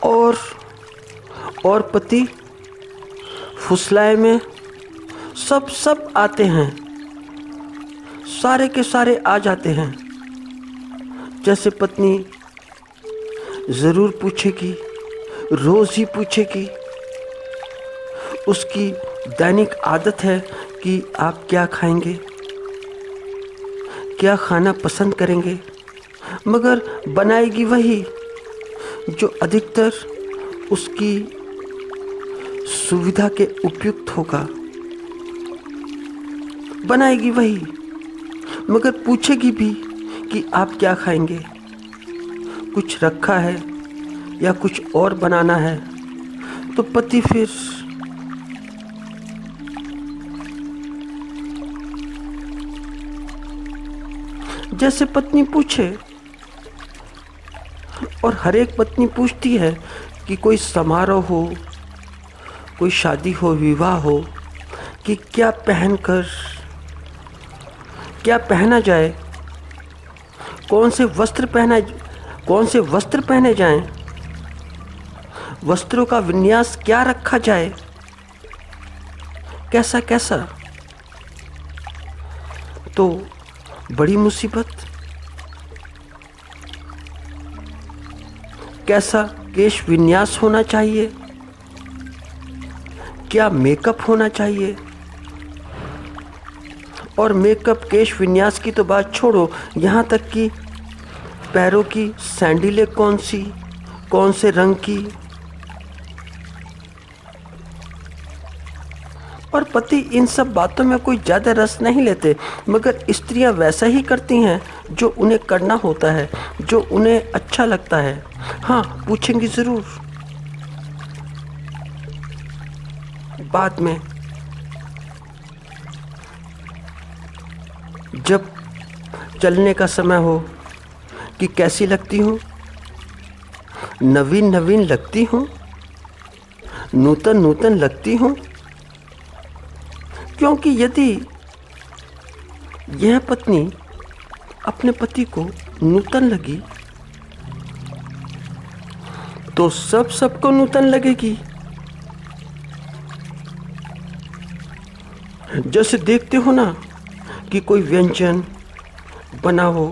और पति फुसलाए में सब आते हैं, सारे के सारे आ जाते हैं। जैसे पत्नी ज़रूर पूछेगी, रोज़ ही पूछेगी। उसकी दैनिक आदत है कि आप क्या खाएंगे, क्या खाना पसंद करेंगे, मगर बनाएगी वही जो अधिकतर उसकी सुविधा के उपयुक्त होगा। बनाएगी वही, मगर पूछेगी भी कि आप क्या खाएंगे, कुछ रखा है या कुछ और बनाना है। तो पति फिर जैसे पत्नी पूछे, और हर एक पत्नी पूछती है कि कोई समारोह हो, कोई शादी हो, विवाह हो, कि क्या पहना जाए, कौन से वस्त्र पहने जाएं, वस्त्रों का विन्यास क्या रखा जाए, कैसा कैसा। तो बड़ी मुसीबत। कैसा केश विन्यास होना चाहिए, क्या मेकअप होना चाहिए। और मेकअप, केश विन्यास की तो बात छोड़ो, यहाँ तक कि पैरों की सैंडलें कौन से रंग की। और पति इन सब बातों में कोई ज़्यादा रस नहीं लेते, मगर स्त्रियां वैसा ही करती हैं जो उन्हें करना होता है, जो उन्हें अच्छा लगता है। हाँ, पूछेंगी ज़रूर बाद में, जब चलने का समय हो, कि कैसी लगती हूँ, नवीन नवीन लगती हूँ, नूतन नूतन लगती हूँ। क्योंकि यदि यह पत्नी अपने पति को नूतन लगी तो सबको नूतन लगेगी। जैसे देखते हो ना कि कोई व्यंजन बना हो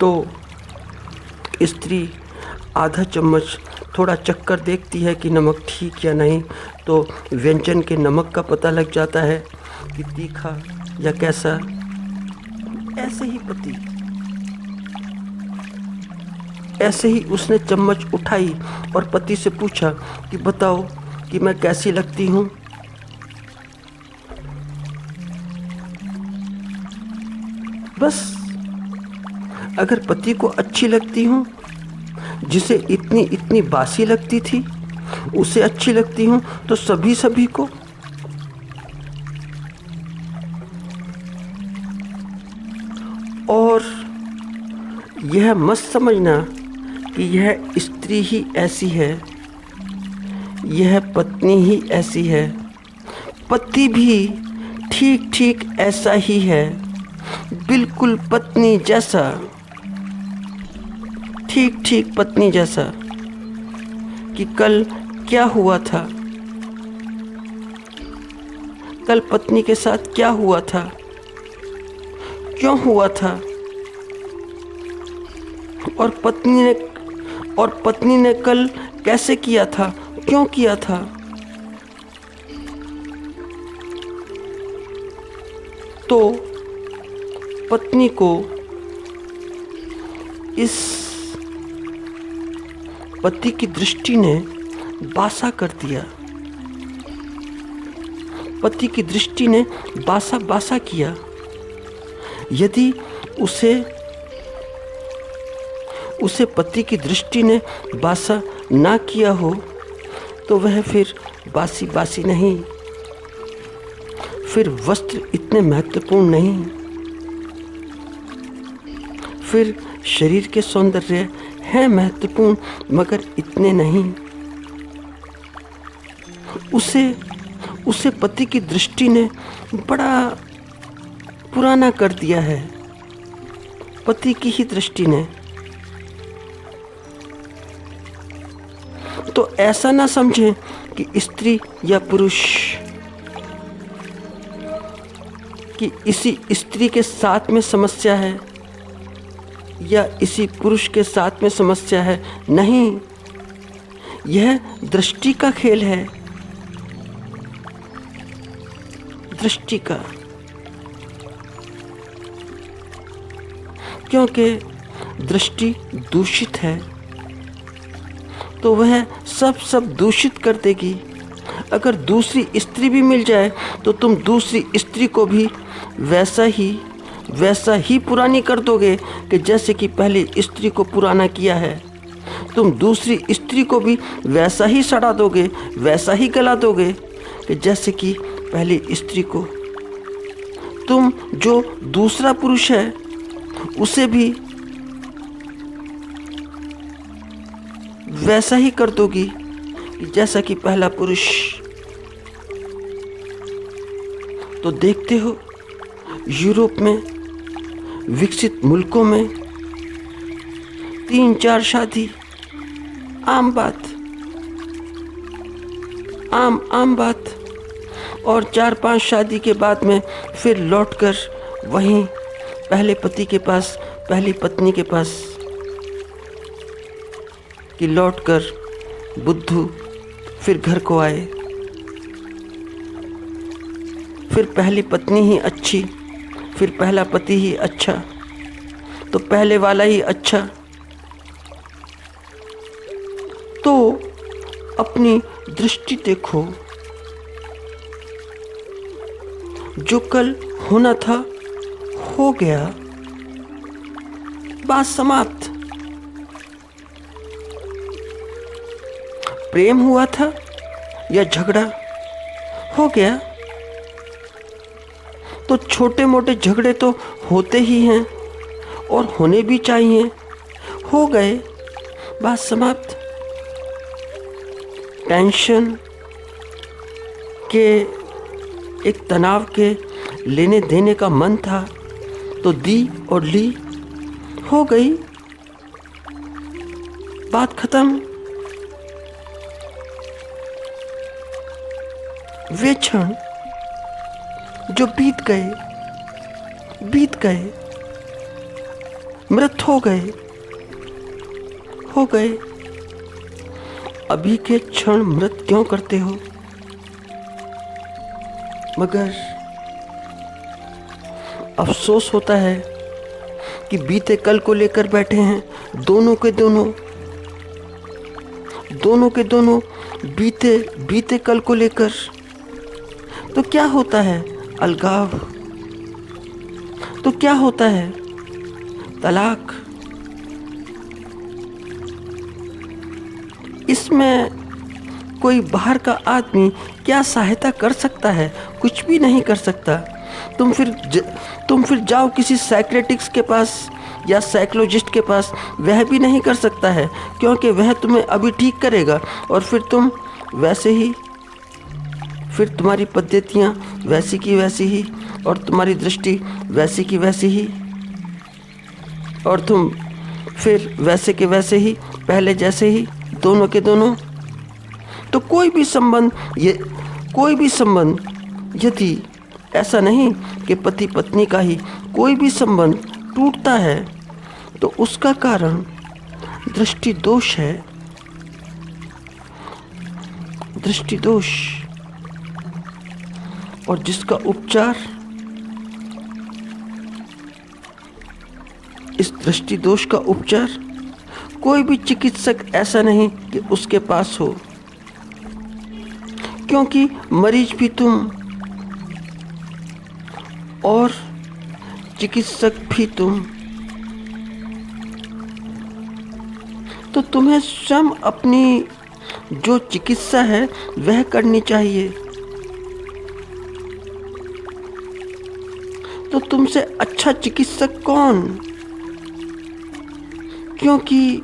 तो स्त्री आधा चम्मच थोड़ा चक्कर देखती है कि नमक ठीक या नहीं, तो व्यंजन के नमक का पता लग जाता है कि तीखा या कैसा। ऐसे ही पति, ऐसे ही उसने चम्मच उठाई और पति से पूछा कि बताओ कि मैं कैसी लगती हूँ। बस अगर पति को अच्छी लगती हूँ, जिसे इतनी बासी लगती थी उसे अच्छी लगती हूँ, तो सभी को। और यह मत समझना कि यह स्त्री ही ऐसी है, यह पत्नी ही ऐसी है। पति भी ठीक ऐसा ही है, बिल्कुल पत्नी जैसा, ठीक पत्नी जैसा। कि कल क्या हुआ था, कल पत्नी के साथ क्या हुआ था, क्यों हुआ था, और पत्नी ने कल कैसे किया था, क्यों किया था। तो पत्नी को इस पति की दृष्टि ने बासा कर दिया, पति की दृष्टि ने बासा किया। यदि उसे पति की दृष्टि ने बासा ना किया हो तो वह फिर बासी नहीं, फिर वस्त्र इतने महत्वपूर्ण नहीं, फिर शरीर के सौंदर्य है महत्वपूर्ण मगर इतने नहीं। उसे पति की दृष्टि ने बड़ा पुराना कर दिया है, पति की ही दृष्टि ने। तो ऐसा ना समझें कि स्त्री या पुरुष, कि इसी स्त्री के साथ में समस्या है या इसी पुरुष के साथ में समस्या है। नहीं, यह दृष्टि का खेल है, दृष्टि का। क्योंकि दृष्टि दूषित है तो वह सब दूषित कर देगी। अगर दूसरी स्त्री भी मिल जाए तो तुम दूसरी स्त्री को भी वैसा ही पुरानी कर दोगे कि जैसे कि पहली स्त्री को पुराना किया है। तुम दूसरी स्त्री को भी वैसा ही सड़ा दोगे, वैसा ही गला दोगे कि जैसे कि पहली स्त्री को। तुम जो दूसरा पुरुष है उसे भी वैसा ही कर दोगी कि जैसा कि पहला पुरुष। तो देखते हो, यूरोप में, विकसित मुल्कों में 3-4 शादी आम बात, आम बात। और 4-5 शादी के बाद में फिर लौटकर वहीं पहले पति के पास, पहली पत्नी के पास कि लौटकर बुद्धू फिर घर को आए। फिर पहली पत्नी ही अच्छी, फिर पहला पति ही अच्छा, तो पहले वाला ही अच्छा। तो अपनी दृष्टि देखो, जो कल होना था हो गया, बात समाप्त। प्रेम हुआ था या झगड़ा, हो गया। तो छोटे मोटे झगड़े तो होते ही हैं और होने भी चाहिए, हो गए, बात समाप्त। टेंशन के, एक तनाव के लेने देने का मन था तो दी और ली, हो गई, बात खत्म। वे क्षण जो बीत गए, मृत हो गए। अभी के क्षण मृत क्यों करते हो? मगर अफसोस होता है कि बीते कल को लेकर बैठे हैं दोनों के दोनों बीते कल को लेकर। तो क्या होता है? अलगाव। तो क्या होता है? तलाक। इसमें कोई बाहर का आदमी क्या सहायता कर सकता है? कुछ भी नहीं कर सकता। तुम फिर जाओ किसी साइकियाट्रिस्ट के पास या साइकोलॉजिस्ट के पास, वह भी नहीं कर सकता है, क्योंकि वह तुम्हें अभी ठीक करेगा और फिर तुम वैसे ही, फिर तुम्हारी पद्धतियाँ वैसी की वैसी ही और तुम्हारी दृष्टि वैसी की वैसी ही, और तुम फिर वैसे के वैसे ही, पहले जैसे ही, दोनों के दोनों। तो कोई भी संबंध यदि ऐसा नहीं कि पति पत्नी का ही कोई भी संबंध टूटता है तो उसका कारण दृष्टि दोष है। दृष्टि दोष, और जिसका उपचार इस दृष्टि दोष का उपचार कोई भी चिकित्सक ऐसा नहीं कि उसके पास हो, क्योंकि मरीज भी तुम और चिकित्सक भी तुम। तो तुम्हें स्वयं अपनी जो चिकित्सा है वह करनी चाहिए। तो तुमसे अच्छा चिकित्सक कौन? क्योंकि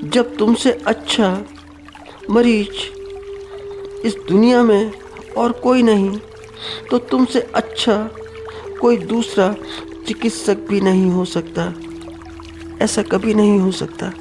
जब तुमसे अच्छा मरीज इस दुनिया में और कोई नहीं, तो तुमसे अच्छा कोई दूसरा चिकित्सक भी नहीं हो सकता। ऐसा कभी नहीं हो सकता।